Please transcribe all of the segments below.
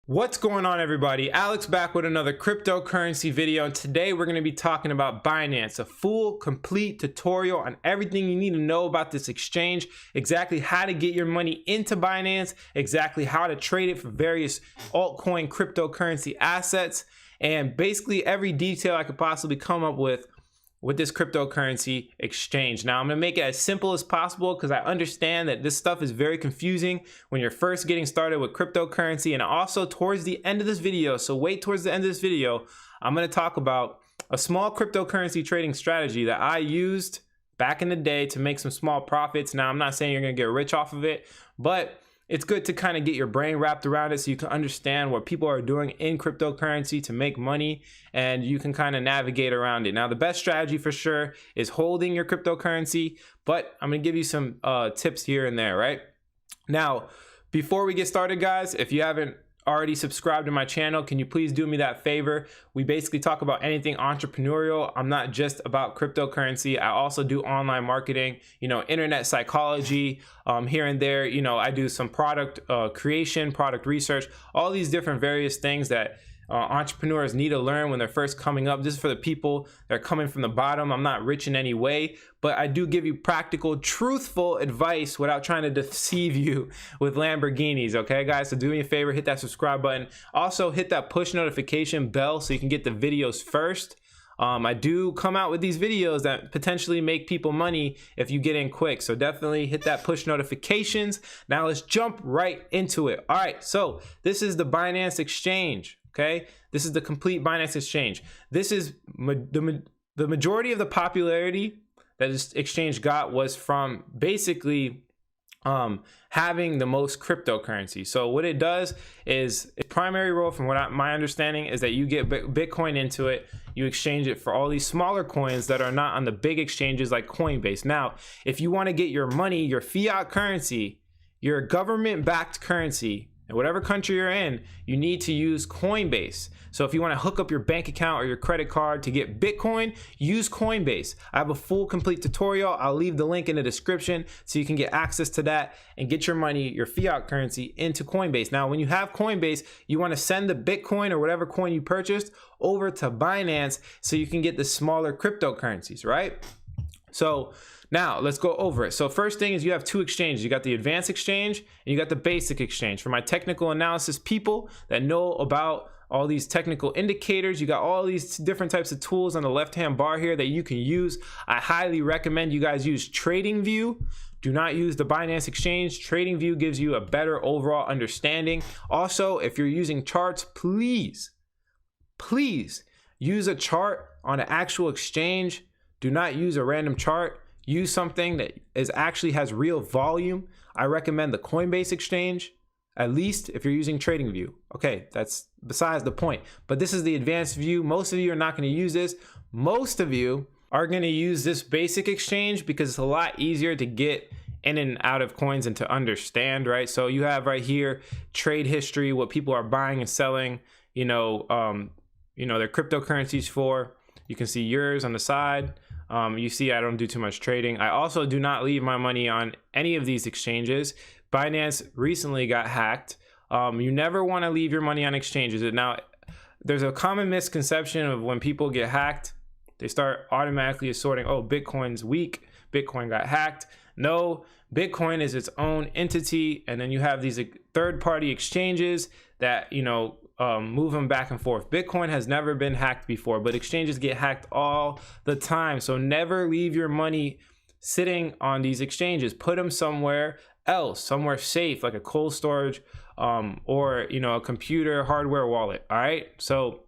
What's going on, everybody? Alex back with another cryptocurrency video, and today we're going to be talking about Binance, a full complete tutorial on everything you need to know about this exchange, exactly how to get your money into Binance, exactly how to trade it for various altcoin cryptocurrency assets, and basically every detail I could possibly come up with this cryptocurrency exchange. Now, I'm going to make it as simple as possible because I understand that this stuff is very confusing when you're first getting started with cryptocurrency, and also towards the end of this video, so wait towards the end of this video, I'm going to talk about a small cryptocurrency trading strategy that I used back in the day to make some small profits. Now, I'm not saying you're going to get rich off of it, but it's good to kind of get your brain wrapped around it so you can understand what people are doing in cryptocurrency to make money, and you can kind of navigate around it. Now, the best strategy for sure is holding your cryptocurrency, but I'm going to give you some tips here and there, right? Now, before we get started, guys, if you haven't already subscribed to my channel, can you please do me that favor? We basically talk about anything entrepreneurial. I'm not just about cryptocurrency. I also do online marketing, internet psychology, here and there. I do some product creation, product research, all these different various things that entrepreneurs need to learn when they're first coming up. This is for the people that are coming from the bottom. I'm not rich in any way, but I do give you practical, truthful advice without trying to deceive you with Lamborghinis. Okay, guys? So do me a favor, hit that subscribe button. Also, hit that push notification bell so you can get the videos first. I do come out with these videos that potentially make people money if you get in quick. So definitely hit that push notifications. Now let's jump right into it. All right, so this is the Binance exchange. Okay, this is the complete Binance exchange. This is the majority of the popularity that this exchange got was from basically having the most cryptocurrency. So what it does is, its primary role, from my understanding, is that you get Bitcoin into it, you exchange it for all these smaller coins that are not on the big exchanges like Coinbase. Now, if you want to get your money, your fiat currency, your government-backed currency, in whatever country you're in, you need to use Coinbase. So if you want to hook up your bank account or your credit card to get Bitcoin, use Coinbase. I have a full complete tutorial. I'll leave the link in the description so you can get access to that and get your money, your fiat currency, into Coinbase. Now, when you have Coinbase, you want to send the Bitcoin or whatever coin you purchased over to Binance so you can get the smaller cryptocurrencies, right? So now let's go over it. So first thing is, you have two exchanges. You got the advanced exchange and you got the basic exchange. For my technical analysis people that know about all these technical indicators, you got all these different types of tools on the left-hand bar here that you can use. I highly recommend you guys use TradingView. Do not use the Binance exchange. TradingView gives you a better overall understanding. Also, if you're using charts, please use a chart on an actual exchange. Do not use a random chart. Use something that actually has real volume. I recommend the Coinbase exchange, at least if you're using TradingView. Okay, that's besides the point. But this is the advanced view. Most of you are not going to use this. Most of you are going to use this basic exchange because it's a lot easier to get in and out of coins and to understand, right? So you have right here trade history, what people are buying and selling, their cryptocurrencies for. You can see yours on the side. You see I don't do too much trading. I also do not leave my money on any of these exchanges. Binance recently got hacked. You never want to leave your money on exchanges. Now, there's a common misconception of when people get hacked, they start automatically assorting, oh, Bitcoin's weak, Bitcoin got hacked. No, Bitcoin is its own entity, and then you have these third-party exchanges that, move them back and forth. Bitcoin has never been hacked before, but exchanges get hacked all the time. So never leave your money sitting on these exchanges. Put them somewhere else, somewhere safe, like a cold storage or a computer hardware wallet. All right, so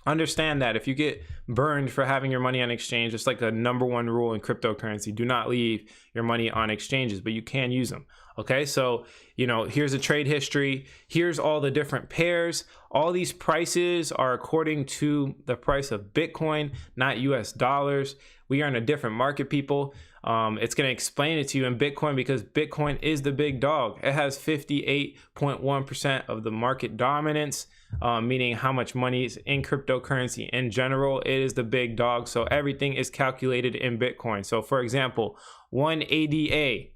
understand that if you get burned for having your money on exchange, it's like the #1 rule in cryptocurrency: do not leave your money on exchanges, but you can use them. Okay, so here's a trade history. Here's all the different pairs. All these prices are according to the price of Bitcoin, not US dollars. We are in a different market, people. It's going to explain it to you in Bitcoin because Bitcoin is the big dog. It has 58.1% of the market dominance, meaning how much money is in cryptocurrency in general. It is the big dog. So everything is calculated in Bitcoin. So for example, one ADA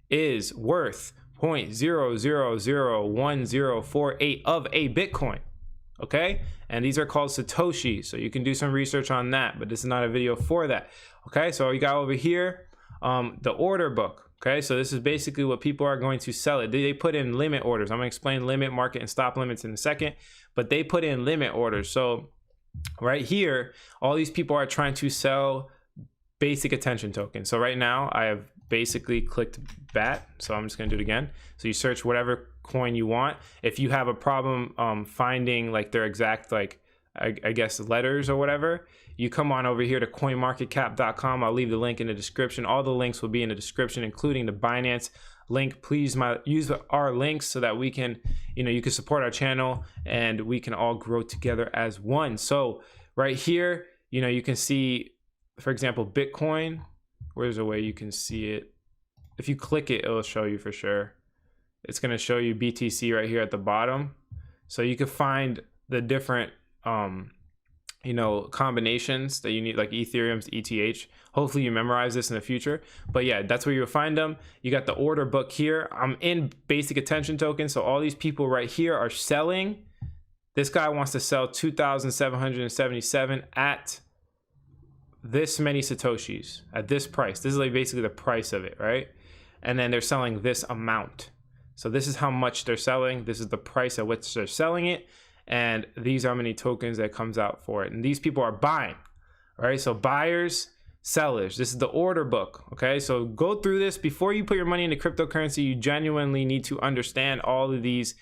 is worth 0.0001048 of a Bitcoin. Okay, and these are called Satoshis, so you can do some research on that, but this is not a video for that. Okay, so you got over here the order book. Okay, so this is basically what people are going to sell it. They put in limit orders. I'm going to explain limit, market, and stop limits in a second, but they put in limit orders. So right here, all these people are trying to sell basic attention tokens. So right now I have basically clicked BAT, so I'm just going to do it again. So you search whatever coin you want. If you have a problem finding like their exact like I guess letters or whatever, you come on over here to coinmarketcap.com. I'll leave the link in the description. All the links will be in the description, including the Binance link. Please use our links so that we can, you can support our channel and we can all grow together as one. So right here, you can see, for example, Bitcoin. Where's a way you can see it? If you click it, it'll show you for sure. It's going to show you BTC right here at the bottom. So you can find the different combinations that you need, like Ethereum's ETH. Hopefully you memorize this in the future, but yeah, that's where you'll find them. You got the order book here. I'm in basic attention token, so all these people right here are selling. This guy wants to sell 2,777 at this many Satoshis at this price. This is like basically the price of it, right? And then they're selling this amount. So this is how much they're selling. This is the price at which they're selling it. And these are how many tokens that comes out for it. And these people are buying, all right? So buyers, sellers, this is the order book, okay? So go through this before you put your money into cryptocurrency. You genuinely need to understand all of these,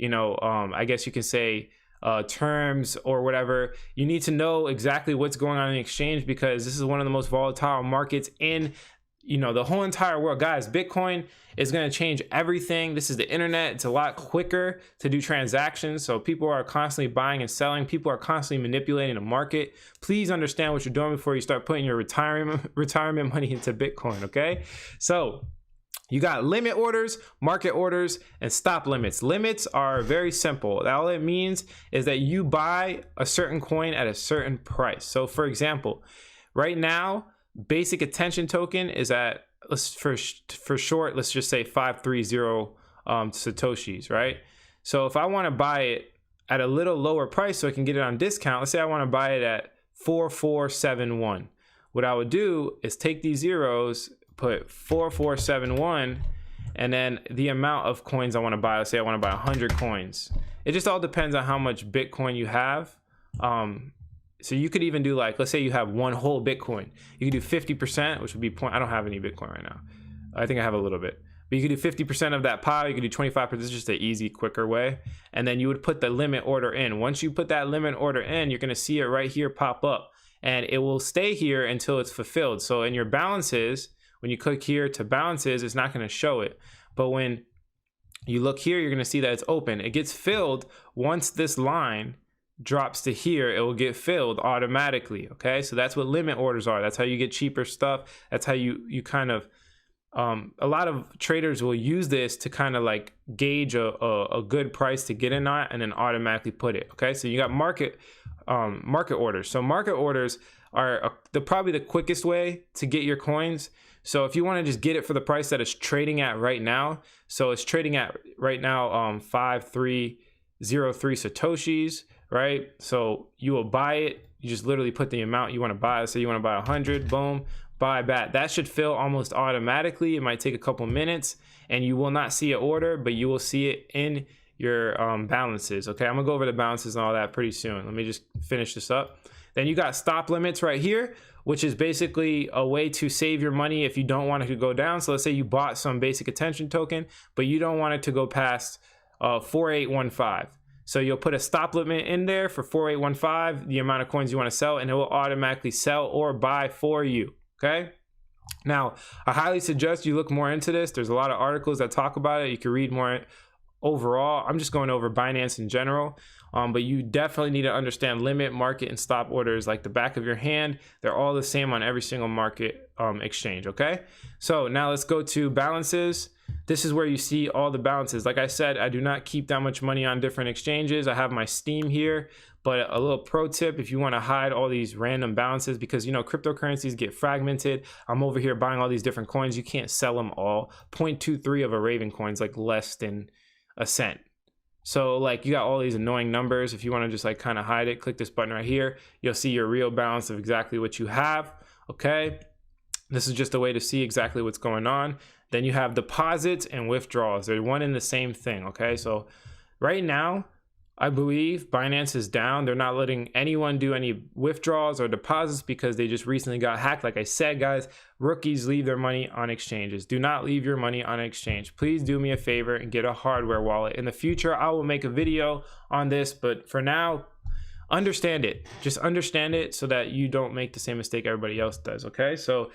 I guess you can say terms or whatever. You need to know exactly what's going on in the exchange, because this is one of the most volatile markets in the whole entire world. Guys, Bitcoin is going to change everything. This is the internet. It's a lot quicker to do transactions. So people are constantly buying and selling. People are constantly manipulating the market. Please understand what you're doing before you start putting your retirement money into Bitcoin, okay? So you got limit orders, market orders, and stop limits. Limits are very simple. All it means is that you buy a certain coin at a certain price. So for example, right now, basic attention token is at, for short, let's just say 530 Satoshis, right? So if I want to buy it at a little lower price so I can get it on discount, let's say I want to buy it at 4471. What I would do is take these zeros, put 4471, and then the amount of coins I want to buy. Let's say I want to buy 100 coins. It just all depends on how much Bitcoin you have. So you could even do, like, let's say you have one whole Bitcoin. You could do 50%, which would be I don't have any Bitcoin right now. I think I have a little bit. But you could do 50% of that pile. You could do 25%. This is just an easy, quicker way. And then you would put the limit order in. Once you put that limit order in, you're going to see it right here pop up. And it will stay here until it's fulfilled. So in your balances, when you click here to balances, it's not going to show it. But when you look here, you're going to see that it's open. It gets filled once this line drops to here. It will get filled automatically. Okay, so that's what limit orders are. That's how you get cheaper stuff. That's how you kind of a lot of traders will use this to kind of like gauge a good price to get in on, and then automatically put it. Okay, so you got market orders. So market orders are probably the quickest way to get your coins. So if you want to just get it for the price that it's trading at right now, so it's trading at right now 5303 Satoshis. Right? So you will buy it. You just literally put the amount you want to buy. So you want to buy 100, boom, buy BAT. That should fill almost automatically. It might take a couple minutes and you will not see an order, but you will see it in your balances. Okay, I'm gonna go over the balances and all that pretty soon. Let me just finish this up. Then you got stop limits right here, which is basically a way to save your money if you don't want it to go down. So let's say you bought some basic attention token, but you don't want it to go past 4815. So you'll put a stop limit in there for 4815, the amount of coins you want to sell, and it will automatically sell or buy for you, okay? Now, I highly suggest you look more into this. There's a lot of articles that talk about it. You can read more overall. I'm just going over Binance in general, but you definitely need to understand limit, market, and stop orders like the back of your hand. They're all the same on every single market exchange, okay? So now let's go to balances. this is where you see all the balances. Like I said, I do not keep that much money on different exchanges. I have my Steam here, but a little pro tip, if you want to hide all these random balances, because you know cryptocurrencies get fragmented. I'm over here buying all these different coins. You can't sell them all. 0.23 of a Raven coin is like less than a cent. So like you got all these annoying numbers. If you want to just like kind of hide it, click this button right here. You'll see your real balance of exactly what you have. Okay, this is just a way to see exactly what's going on. Then you have deposits and withdrawals. They're one and the same thing. Okay, so right now I believe Binance is down. They're not letting anyone do any withdrawals or deposits because they just recently got hacked. Like I said, guys, rookies leave their money on exchanges. Do not leave your money on an exchange. Please do me a favor and get a hardware wallet. In the future, I will make a video on this, but for now, understand it. Just understand it so that you don't make the same mistake everybody else does. Okay, so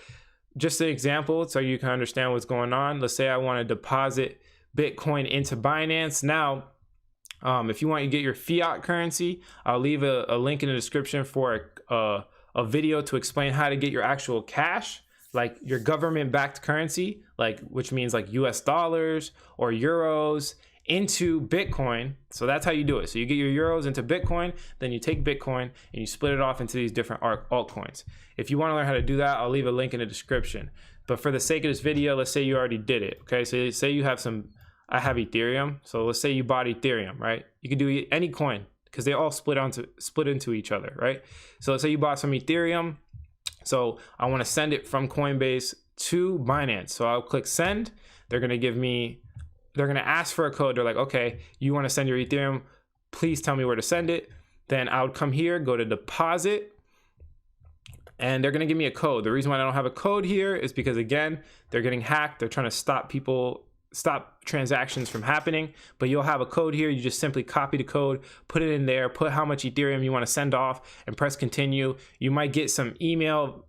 just an example so you can understand what's going on. Let's say I want to deposit Bitcoin into Binance. Now, if you want to get your fiat currency, I'll leave a link in the description for a video to explain how to get your actual cash, like your government-backed currency, like which means like US dollars or euros into Bitcoin. So that's how you do it. So you get your euros into Bitcoin, then you take Bitcoin and you split it off into these different altcoins. If you want to learn how to do that, I'll leave a link in the description. But for the sake of this video, let's say you already did it. Okay, so say you have I have Ethereum. So let's say you bought Ethereum, right? You can do any coin because they all split into each other, right? So let's say you bought some Ethereum. So I want to send it from Coinbase to Binance. So I'll click send. They're going to ask for a code. They're like, okay, you want to send your Ethereum, please tell me where to send it. Then I would come here, go to deposit, and they're going to give me a code. The reason why I don't have a code here is because, again, they're getting hacked. They're trying to stop transactions from happening, but you'll have a code here. You just simply copy the code, put it in there, put how much Ethereum you want to send off, and press continue. You might get some email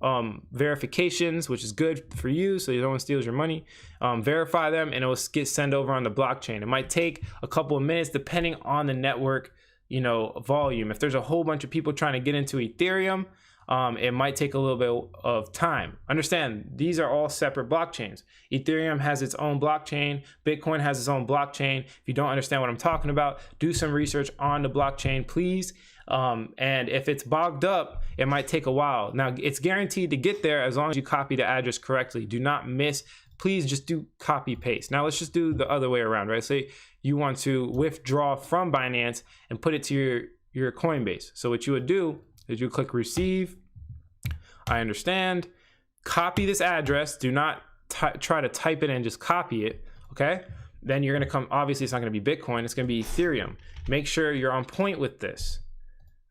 verifications, which is good for you so no one steals your money. Verify them and it will get sent over on the blockchain. It might take a couple of minutes depending on the network, you know, volume. If there's a whole bunch of people trying to get into Ethereum, it might take a little bit of time. Understand, these are all separate blockchains. Ethereum has its own blockchain. Bitcoin has its own blockchain. If you don't understand what I'm talking about, do some research on the blockchain, please. And if it's bogged up, it might take a while. Now, it's guaranteed to get there as long as you copy the address correctly. Do not miss. Please just do copy paste. Now, let's just do the other way around, right? Say you want to withdraw from Binance and put it to your Coinbase. So what you would do is you click receive. I understand. Copy this address. Do not try to type it in, just copy it. Okay. Then you're going to come, obviously it's not going to be Bitcoin. It's going to be Ethereum. Make sure you're on point with this.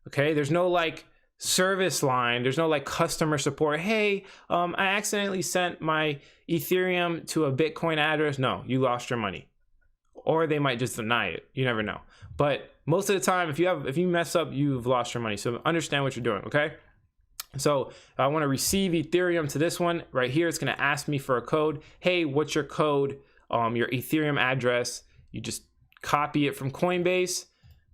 Okay. There's no like service line. There's no like customer support. Hey, I accidentally sent my Ethereum to a Bitcoin address. No, you lost your money. Or they might just deny it. You never know. But most of the time, if you mess up, you've lost your money. So understand what you're doing, okay? So I want to receive Ethereum to this one right here. It's going to ask me for a code. Hey, what's your code? Your Ethereum address. You just copy it from Coinbase,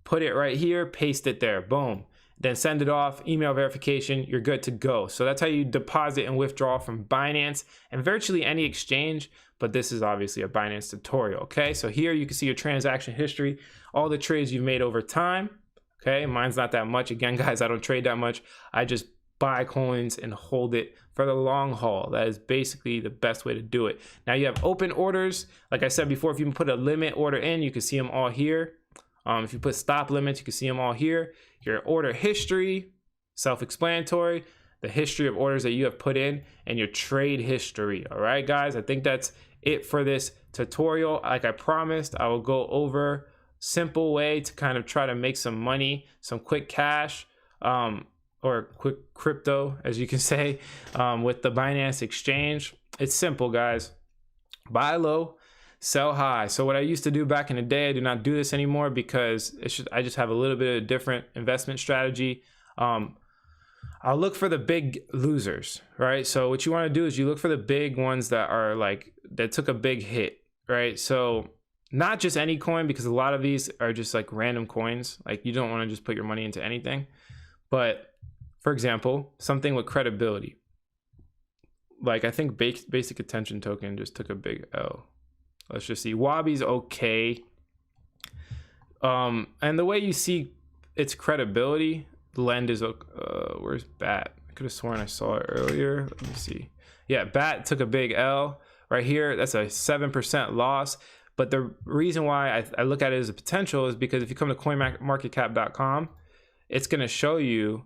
put it right here, paste it there. Boom. Then send it off, email verification, you're good to go. So that's how you deposit and withdraw from Binance and virtually any exchange, but this is obviously a Binance tutorial, okay? So here you can see your transaction history, all the trades you've made over time, okay? Mine's not that much. Again, guys, I don't trade that much. I just buy coins and hold it for the long haul. That is basically the best way to do it. Now you have open orders. Like I said before, if you can put a limit order in, you can see them all here. If you put stop limits, you can see them all here. Your order history, self-explanatory, the history of orders that you have put in, and your trade history. All right, guys, I think that's it for this tutorial. Like I promised, I will go over simple way to kind of try to make some money, some quick cash, or quick crypto, as you can say, with the Binance exchange. It's simple, guys. Buy low, sell high. So what I used to do back in the day, I do not do this anymore because I just have a little bit of a different investment strategy. I'll look for the big losers, right? So what you want to do is you look for the big ones that are like, that took a big hit, right? So not just any coin, because a lot of these are just like random coins. Like you don't want to just put your money into anything. But for example, something with credibility. Like I think basic attention token just took a big L. Let's just see. Wabi's okay. And the way you see its credibility, Lend is where's BAT? I could have sworn I saw it earlier. Let me see. Yeah, BAT took a big L right here. That's a 7% loss. But the reason why I look at it as a potential is because if you come to coinmarketcap.com, it's going to show you,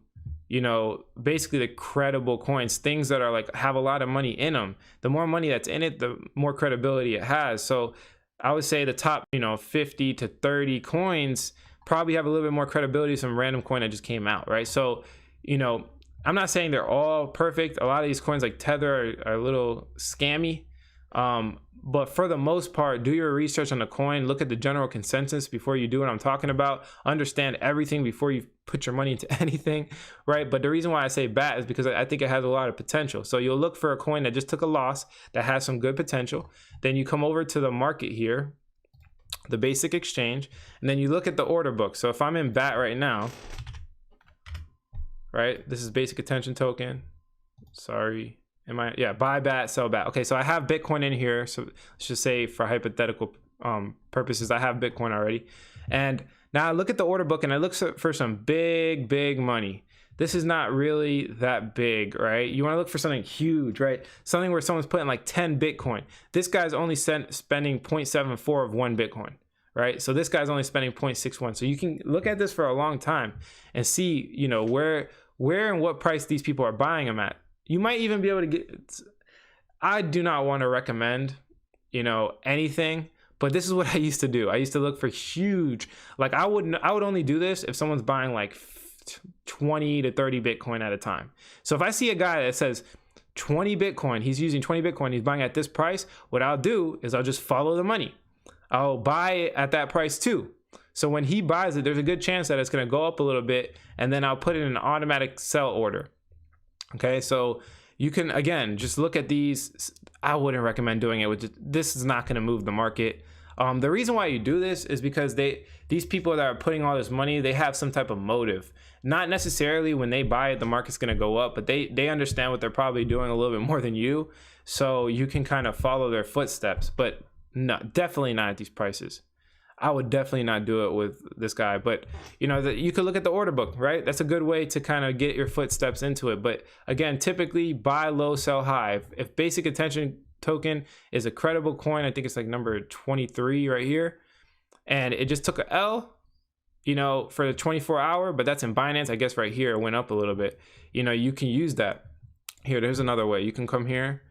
you know, basically the credible coins, things that are like have a lot of money in them. The more money that's in it, the more credibility it has. So I would say the top, you know, 50 to 30 coins probably have a little bit more credibility than some random coin that just came out, right? So, you know, I'm not saying they're all perfect. A lot of these coins like Tether are a little scammy. But for the most part, do your research on the coin, look at the general consensus before you do what I'm talking about, understand everything before you put your money into anything, right? But the reason why I say BAT is because I think it has a lot of potential. So you'll look for a coin that just took a loss that has some good potential. Then you come over to the market here, the basic exchange, and then you look at the order book. So if I'm in BAT right now, right, this is basic attention token. Sorry. Yeah, buy BAT, sell BAT. Okay, so I have Bitcoin in here. So let's just say for hypothetical purposes, I have Bitcoin already. And now I look at the order book and I look for some big money. This is not really that big, right? You want to look for something huge, right? Something where someone's putting like 10 Bitcoin. This guy's only spending 0.74 of 1 Bitcoin, right? So this guy's only spending 0.61. So you can look at this for a long time and see, you know, where and what price these people are buying them at. You might even be able to get, I do not want to recommend, you know, anything, but this is what I used to do. I used to look for huge, like I would only do this if someone's buying like 20 to 30 Bitcoin at a time. So if I see a guy that says 20 Bitcoin, he's using 20 Bitcoin, he's buying at this price, what I'll do is I'll just follow the money. I'll buy it at that price too. So when he buys it, there's a good chance that it's going to go up a little bit, and then I'll put it in an automatic sell order. Okay, so you can, again, just look at these. I wouldn't recommend doing it with this is not going to move the market. The reason why you do this is because these people that are putting all this money, they have some type of motive. Not necessarily when they buy it, the market's going to go up, but they understand what they're probably doing a little bit more than you. So you can kind of follow their footsteps, but no, definitely not at these prices. I would definitely not do it with this guy, but you know, you could look at the order book, right? That's a good way to kind of get your footsteps into it. But again, typically buy low, sell high. If basic attention token is a credible coin, I think it's like number 23 right here, and it just took a L, you know, for the 24 hour, but that's in Binance. I guess right here it went up a little bit. You know, you can use that. Here, there's another way. You can come here.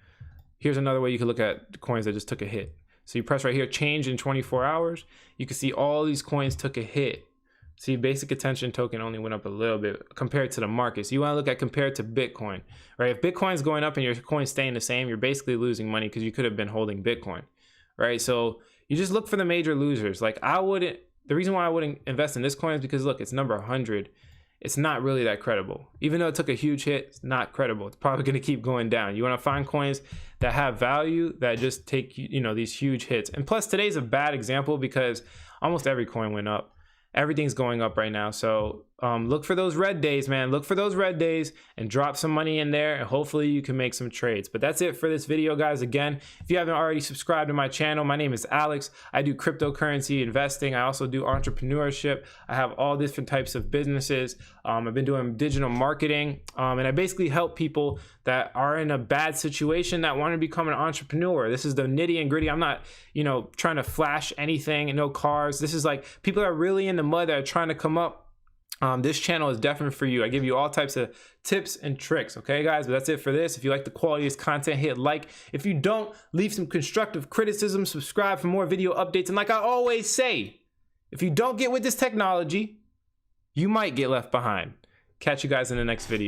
Here's another way you can look at coins that just took a hit. So you press right here, change in 24 hours. You can see all these coins took a hit. See, basic attention token only went up a little bit compared to the market. So you want to look at compared to Bitcoin, right? If Bitcoin's going up and your coin's staying the same, you're basically losing money because you could have been holding Bitcoin, right? So you just look for the major losers. Like the reason why I wouldn't invest in this coin is because look, it's number 100. It's not really that credible. Even though it took a huge hit, it's not credible. It's probably going to keep going down. You want to find coins that have value that just take, you know, these huge hits. And plus today's a bad example because almost every coin went up. Everything's going up right now. So look for those red days, man. Look for those red days and drop some money in there, and hopefully you can make some trades. But that's it for this video, guys. Again, if you haven't already subscribed to my channel, my name is Alex. I do cryptocurrency investing. I also do entrepreneurship. I have all different types of businesses. I've been doing digital marketing, and I basically help people that are in a bad situation that want to become an entrepreneur. This is the nitty and gritty. I'm not, you know, trying to flash anything and no cars. This is like people that are really in the mud that are trying to come up. This channel is definitely for you. I give you all types of tips and tricks. Okay, guys, but that's it for this. If you like the quality of this content, hit like. If you don't, leave some constructive criticism, subscribe for more video updates. And like I always say, if you don't get with this technology, you might get left behind. Catch you guys in the next video.